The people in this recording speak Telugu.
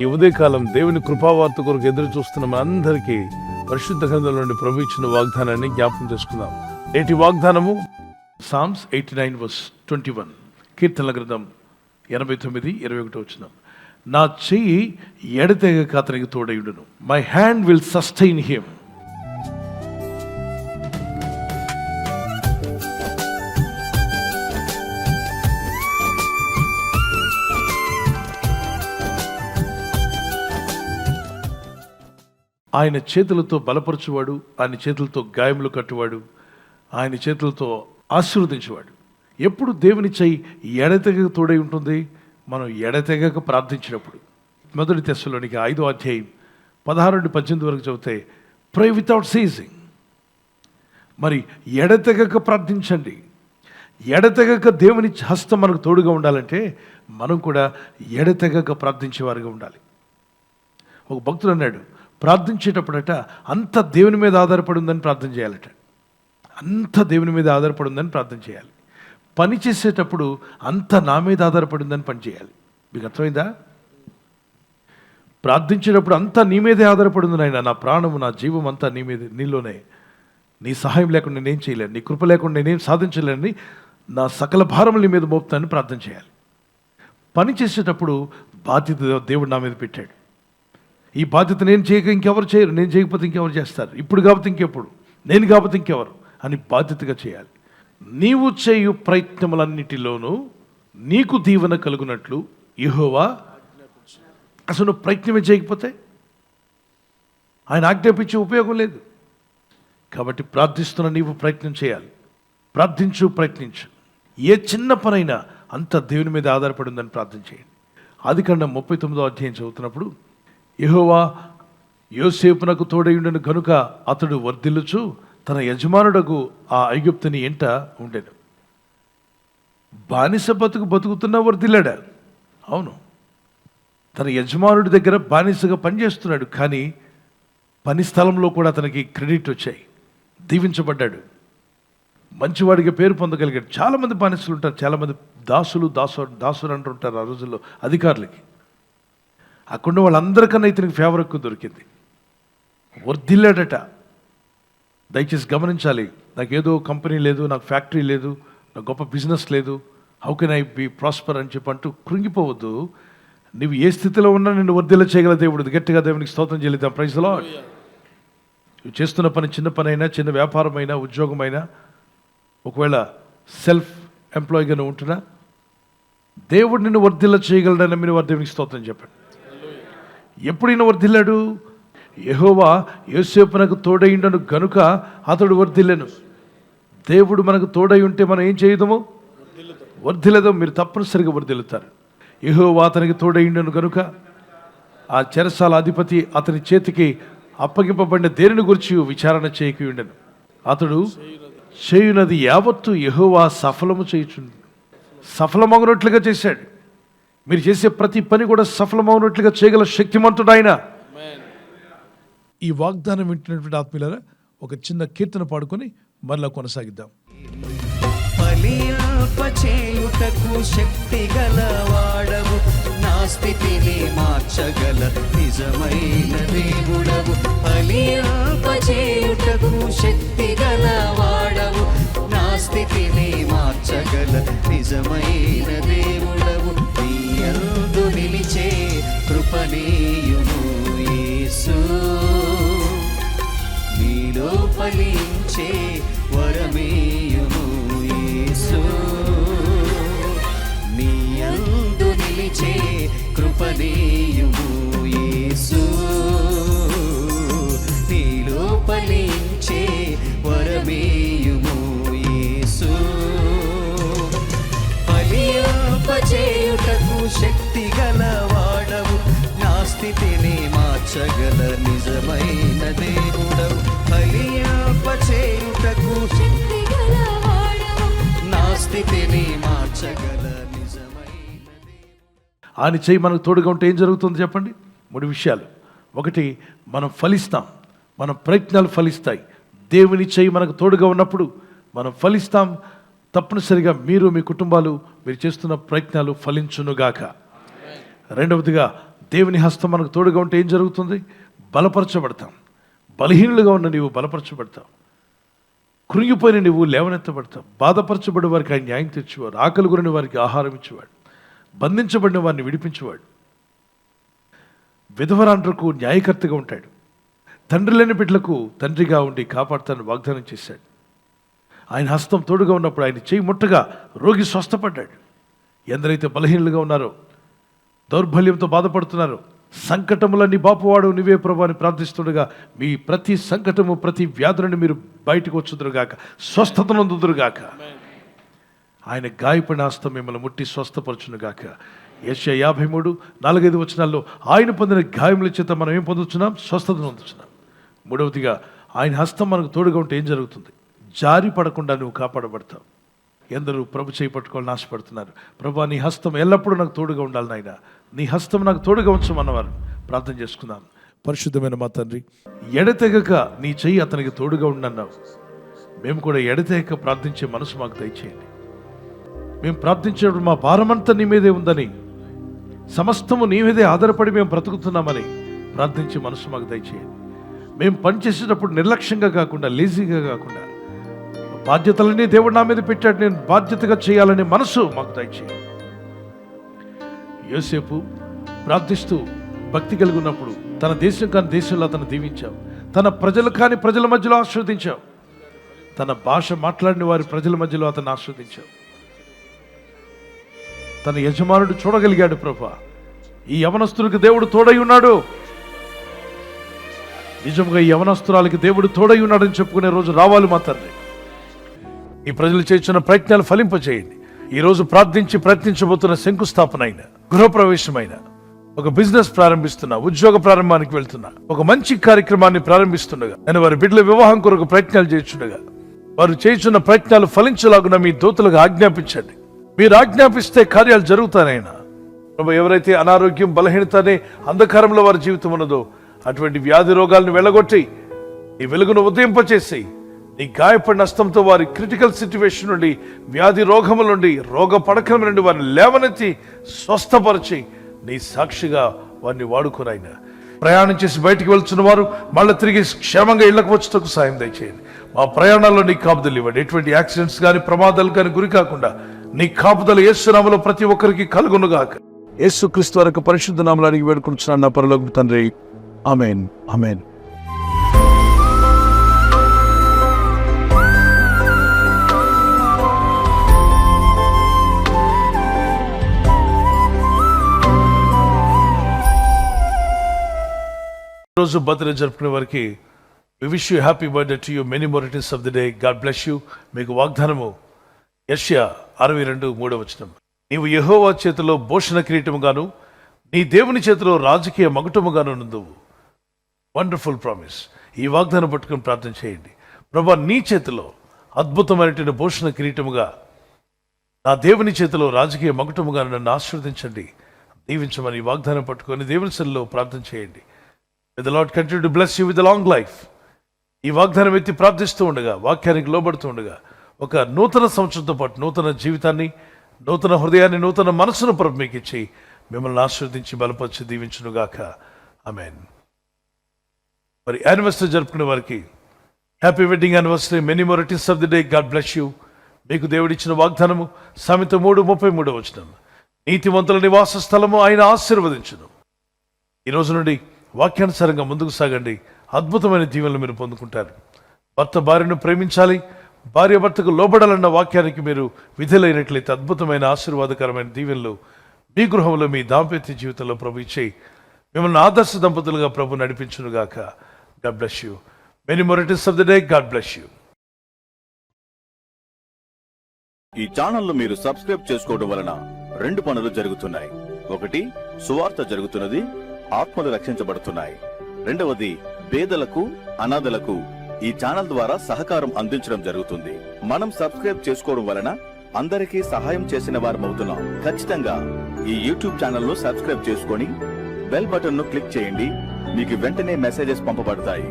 ఈ ఉదయకాలం దేవుని కృపావార్త కొరకు ఎదురు చూస్తున్న మనందరికీ పరిశుద్ధ గ్రంథంలో నుండి ప్రభు ఇచ్చిన వాగ్దానాన్ని జ్ఞాపకం చేసుకుందాం. నేటి వాగ్దానము సామ్స్ 89:21, కీర్తనల గ్రంథం 89:21. నా చెయ్యి ఎడతెగక అతనికి తోడయుండును. My hand will sustain him. ఆయన చేతులతో బలపరచువాడు, ఆయన చేతులతో గాయములు కట్టువాడు, ఆయన చేతులతో ఆశీర్వదించేవాడు. ఎప్పుడు దేవుని చెయ్యి ఎడతెగక తోడై ఉంటుంది? మనం ఎడతెగక ప్రార్థించినప్పుడు. 1 తెస్సలోనికై 5:16-18 వరకు చదివితే ప్రే వితౌట్ సీజింగ్. మరి ఎడతెగక ప్రార్థించండి. ఎడతెగక దేవుని హస్తం మనకు తోడుగా ఉండాలంటే మనం కూడా ఎడతెగక ప్రార్థించేవారుగా ఉండాలి. ఒక భక్తుడు అన్నాడు, ప్రార్థించేటప్పుడట అంత దేవుని మీద ఆధారపడి ఉందని ప్రార్థన చేయాలట. అంత దేవుని మీద ఆధారపడి ఉందని ప్రార్థన చేయాలి. పని చేసేటప్పుడు అంత నా మీద ఆధారపడి ఉందని పని చేయాలి. మీకు అర్థమైందా? ప్రార్థించేటప్పుడు అంతా నీ మీదే ఆధారపడి ఉంది నాయన, నా ప్రాణము నా జీవం అంతా నీ మీద, నీలోనే. నీ సహాయం లేకుండా నేనేం చేయలేను, నీ కృప లేకుండా నేనేం సాధించలేని, నా సకల భారములు నీ మీద మోపుతానని ప్రార్థన చేయాలి. పని చేసేటప్పుడు బాధ్యత దేవుడు నా మీద పెట్టాడు. ఈ బాధ్యత నేను చేయక ఇంకెవరు చేయరు, నేను చేయకపోతే ఇంకెవరు చేస్తారు, ఇప్పుడు కాకపోతే ఇంకెప్పుడు, నేను కాకపోతే ఇంకెవరు అని బాధ్యతగా చేయాలి. నీవు చేయు ప్రయత్నములన్నిటిలోనూ నీకు దీవెన కలుగునట్లు యెహోవా. అసలు నువ్వు ప్రయత్నమే చేయకపోతే ఆయన ఆజ్ఞాపించే ఉపయోగం లేదు. కాబట్టి ప్రార్థిస్తున్న నీవు ప్రయత్నం చేయాలి. ప్రయత్నించు. ఏ చిన్న పనైనా అంత దేవుని మీద ఆధారపడి ఉందని ప్రార్థన చేయండి. ఆదికాండం 39వ అధ్యాయం చదువుతున్నప్పుడు, యెహోవా యోసేపునకు తోడయుండెను గనుక అతడు వర్ధిల్లుచు తన యజమానుడకు ఆ ఐగుప్తుని ఎంట ఉండెను. బానిస బతుకుతున్నా వర్ధిల్లాడా? అవును, తన యజమానుడి దగ్గర బానిసగా పనిచేస్తున్నాడు, కానీ పని స్థలంలో కూడా అతనికి క్రెడిట్ వచ్చాయి, దీవించబడ్డాడు, మంచివాడిగా పేరు పొందగలిగాడు. చాలామంది బానిసలు ఉంటారు, చాలామంది దాసులు అంటుంటారు ఆ రోజుల్లో అధికారులకి. అక్కడ వాళ్ళందరికన్నా ఇతనికి ఫేవర్ ఎక్కువ దొరికింది, వర్ధిల్లాడట. దయచేసి గమనించాలి, నాకేదో కంపెనీ లేదు, నాకు ఫ్యాక్టరీ లేదు, నాకు గొప్ప బిజినెస్ లేదు, how can I be prosper అని చెప్పంటూ కృంగిపోవద్దు. నువ్వు ఏ స్థితిలో ఉన్నా నిన్ను వర్ధిల్ల చేయగల దేవుడు. గట్టిగా దేవునికి స్తోత్రం చెల్లిద్దాం. Praise the lord. నువ్వు చేస్తున్న పని చిన్న పనైనా, చిన్న వ్యాపారమైనా, ఉద్యోగమైనా, ఒకవేళ సెల్ఫ్ ఎంప్లాయీగా నువ్వు ఉంటున్నా, దేవుడు నిన్ను వర్ధిల్ల చేయగలడని మీరు దేవునికి స్తోత్రం చెప్పండి. ఎప్పుడు ఈయన వర్ధిల్లాడు? యెహోవా యోసేపునకు తోడయుండెను గనుక అతడు వర్ధిల్లెను. దేవుడు మనకు తోడై ఉంటే మనం ఏం చేయదము? వర్ధిల్లదాం. మీరు తప్పనిసరిగా వర్ధిల్లుతారు. యెహోవా అతనికి తోడయుండెను గనుక ఆ చెరసాల అధిపతి అతని చేతికి అప్పగింపబడిన దేనిని గురించి విచారణ చేయకుండెను. అతడు చేయునది యావత్తు యెహోవా సఫలమగునట్లుగా చేశాడు. మీరు చేసే ప్రతి పని కూడా సఫలమవునట్లుగా చేయగల శక్తిమంతుడు ఆయన. ఈ వాగ్దానం వింటున్నటువంటి ఆత్మీయులారా, ఒక చిన్న కీర్తన పాడుకొని మరలా కొనసాగిద్దాం. ఫలింపచేయుటకు శక్తి గలవాడవు, నా స్థితిని మార్చగల నిజమైన దేవుడవు. ఫలింపచేయుటకు శక్తి గలవాడవు, నా స్థితిని మార్చగల నిజమైన దేవుడవు. నీయందు నిలిచే కృపణీయుము యేసు, నీలో ఫలించే వరమేయుము యేసు. నీయందు నిలిచే కృపణీయుము యేసు, నీలో ఫలించే వరమేయుము యేసు. ఫలింపచేయుటకు శక్తి గలవాడవు, నా స్థితిని మార్చగల నిజమైన దేవుడవు. ఫలింపచేయుటకు శక్తి గలవాడవు, నా స్థితిని మార్చగల నిజమైన దేవుడవు. ఆయన చెయ్యి మనకు తోడుగా ఉంటే ఏం జరుగుతుంది చెప్పండి? 3 విషయాలు. ఒకటి, మనం ఫలిస్తాం, మన ప్రయత్నాలు ఫలిస్తాయి. దేవుని చెయ్యి మనకు తోడుగా ఉన్నప్పుడు మనం ఫలిస్తాం. తప్పనిసరిగా మీరు, మీ కుటుంబాలు, మీరు చేస్తున్న ప్రయత్నాలు ఫలించునుగాక. రెండవదిగా, దేవుని హస్తం మనకు తోడుగా ఉంటే ఏం జరుగుతుంది? బలపరచబడతాం. బలహీనులుగా ఉన్న నీవు బలపరచబడతావు. కృంగిపోయిన నువ్వు లేవనెత్తబడతావు. బాధపరచబడిన వారికి ఆయన న్యాయం తెచ్చేవాడు. ఆకలి గురిన వారికి ఆహారం ఇచ్చేవాడు. బంధించబడిన వారిని విడిపించేవాడు. విధవరాండ్రకు న్యాయకర్తగా ఉంటాడు. తండ్రి లేని బిడ్డలకు తండ్రిగా ఉండి కాపాడుతానని వాగ్దానం చేశాడు. ఆయన హస్తం తోడుగా ఉన్నప్పుడు ఆయన చేయి ముట్టగా రోగి స్వస్థపడ్డాడు. ఎందరైతే బలహీనులుగా ఉన్నారో, దౌర్బల్యంతో బాధపడుతున్నారో, సంకటములన్నీ బాపువాడు నువ్వే ప్రభు అని ప్రార్థిస్తుండగా మీ ప్రతి సంకటము, ప్రతి వ్యాధులను మీరు బయటకు వచ్చుదురుగాక, స్వస్థతనందుదురుగాక. ఆయన గాయపడిన హస్తం మిమ్మల్ని ముట్టి స్వస్థపరచునుగాక. యెషయా 53:4-5 వచనాల్లో ఆయన పొందిన గాయముల చేత మనం ఏం పొందుతున్నాం? స్వస్థతను పొందుతున్నాం. మూడవదిగా ఆయన హస్తం మనకు తోడుగా ఉంటే ఏం జరుగుతుంది? జారి పడకుండా నువ్వు కాపాడబడతావు. ఎందరూ ప్రభు చేయి పట్టుకోవాలని ఆశపడుతున్నారు. ప్రభు నీ హస్తం ఎల్లప్పుడూ నాకు తోడుగా ఉండాలి నాయన, నీ హస్తం నాకు తోడుగా ఉంచమన్నవారు ప్రార్థన చేసుకున్నాను. పరిశుద్ధమైన మా తండ్రి, ఎడతెగక నీ చెయ్యి అతనికి తోడుగా ఉండన్నావు. మేము కూడా ఎడతెగక ప్రార్థించే మనసు మాకు దయచేయండి. మేము ప్రార్థించేటప్పుడు మా భారమంతా నీ మీదే ఉందని, సమస్తము నీ మీదే ఆధారపడి మేము బ్రతుకుతున్నామని ప్రార్థించే మనసు మాకు దయచేయండి. మేము పనిచేసేటప్పుడు నిర్లక్ష్యంగా కాకుండా, లేజీగా కాకుండా, బాధ్యతలన్నీ దేవుడు నా మీద పెట్టాడు, నేను బాధ్యతగా చేయాలనే మనసు మాకు దయచేయండి. యోసేపు ప్రార్థిస్తూ భక్తి కలిగి ఉన్నప్పుడు తన దేశం కాని దేశంలో అతను దీవించావు. తన ప్రజలు కాని ప్రజల మధ్యలో ఆశీర్వదించావు. తన భాష మాట్లాడిన వారి ప్రజల మధ్యలో అతను ఆశీర్వదించావు. తన యజమానుడు చూడగలిగాడు. ప్రభా, ఈ యవనస్తులకు దేవుడు తోడై ఉన్నాడు. నిజంగా ఈ యవనస్తురాలకి దేవుడు తోడై ఉన్నాడని చెప్పుకునే రోజు రావాలి మా తండ్రి. ఈ ప్రజలు చేస్తున్న ప్రయత్నాలు ఫలింపచేయండి. ఈరోజు ప్రార్థించి ప్రయత్నించబోతున్న శంకుస్థాపన అయిన, గృహప్రవేశమైన, ఒక బిజినెస్ ప్రారంభిస్తున్నా, ఉద్యోగ ప్రారంభానికి వెళ్తున్నా, ఒక మంచి కార్యక్రమాన్ని ప్రారంభిస్తుండగా, నేను వారి బిడ్డల వివాహం కొరకు ప్రయత్నాలు చేస్తుండగా, వారు చేస్తున్న ప్రయత్నాలు ఫలించలాగున మీ దూతలకు ఆజ్ఞాపించండి. మీరు ఆజ్ఞాపిస్తే కార్యాలు జరుగుతానైనా. ప్రభు, ఎవరైతే అనారోగ్యం, బలహీనత అనే అంధకారంలో వారి జీవితం ఉన్నదో అటువంటి వ్యాధి రోగాలను వెళ్ళగొట్టి నీ వెలుగును ఉదయింపచేసి నీ గాయపడిన హస్తంతో వారి క్రిటికల్ సిచ్యువేషన్ నుండి, వ్యాధి రోగముల నుండి, రోగ పడకల నుండి వారిని లేవనెత్తి స్వస్థపరిచి నీ సాక్షిగా వారిని వాడుకునైనా. ప్రయాణం చేసి బయటికి వెళ్తున్న వారు మళ్ళీ తిరిగి క్షేమంగా ఇళ్లకు వచ్చేందుకు సాయం దయచేయండి. మా ప్రయాణాల్లో నీ కాపుదలు ఇవ్వండి. ఎటువంటి యాక్సిడెంట్స్ కానీ, ప్రమాదాలు కానీ గురి కాకుండా నీ కాపుదలు యేసు నామములో ప్రతి ఒక్కరికి కలుగునుగాక. యేసుక్రీస్తు వరకు పరిశుద్ధ నామములో అడిగి వేడుకుంటున్నాను నా పరలోకపు తండ్రి. ఆమేన్, ఆమేన్. రోజు బర్త్డే జరుపుకునే వారికి we wish you happy birthday to you, many more returns of the day. God bless you. మీకు వాగ్దానము యెషయా 62:3 నీవు యెహోవా చేతిలో భూషణ కిరీటముగాను, నీ దేవుని చేతిలో రాజకీయ మగుటముగాను నుందువు. Wonderful promise. ఈ వాగ్దానం పట్టుకుని ప్రార్థన చేయండి. ప్రభా, నీ చేతిలో అద్భుతమైనటువంటి భూషణ కిరీటముగా, నా దేవుని చేతిలో రాజకీయ మగుటముగా నన్ను ఆశీర్వదించండి, దీవించమని ఈ వాగ్దానం పట్టుకొని దేవుని సన్నిధిలో ప్రార్థన చేయండి. May the Lord continue to bless you with a long life. ఈ వాగ్దానం ఎత్తి ప్రార్థిస్తూ ఉండగా, వాక్యానికి లోబడుతూ ఉండగా, ఒక నూతన సంవత్సరంతో పాటు నూతన జీవితాన్ని, నూతన హృదయాన్ని, నూతన మనసును ప్రభు మీకు ఇచ్చి మిమ్మల్ని ఆశీర్వదించి బలపరిచి దీవించునుగాక. ఆమేన్. మరి యానివర్సరీ జరుపుకునే వారికి happy wedding anniversary, many more returns of the day. God bless you. మీకు దేవుడిచ్చిన వాగ్దానము సామెత 3:33 నీతిమంతుల నివాస స్థలము ఆయన ఆశీర్వదించును. ఈ రోజు నుండి వాక్యానుసారంగా ముందుకు సాగండి. అద్భుతమైన దీవెనలు మీరు పొందుకుంటారు. భర్త భార్యను ప్రేమించాలి, భార్య భర్తకు లోబడాలన్న వాక్యానికి మీరు విధులైనట్లయితే అద్భుతమైన ఆశీర్వాదకరమైన దీవెనలు మీ గృహంలో, మీ దాంపత్య జీవితంలో ప్రభు ఇచ్చే మిమ్మల్ని ఆదర్శ దంపతులుగా ప్రభు నడిపించునుగాక. God bless you. Many more returns of the day. God bless you. ఈ ఛానల్ను మీరు సబ్స్క్రైబ్ చేసుకోవడం వలన 2 పనులు జరుగుతున్నాయి. ఒకటి, సువార్త జరుగుతున్నది, ఆత్మలు రక్షించబడుతున్నాయి. రెండవది, పేదలకు, అనాథలకు ఈ ఛానల్ ద్వారా సహకారం అందించడం జరుగుతుంది. మనం సబ్స్క్రైబ్ చేసుకోవడం వలన అందరికీ సహాయం చేసిన వారమవుతున్నాం. ఖచ్చితంగా ఈ యూట్యూబ్ ఛానల్ ను సబ్స్క్రైబ్ చేసుకొని బెల్ బటన్ ను క్లిక్ చేయండి. మీకు వెంటనే మెసేజెస్ పంపబడతాయి.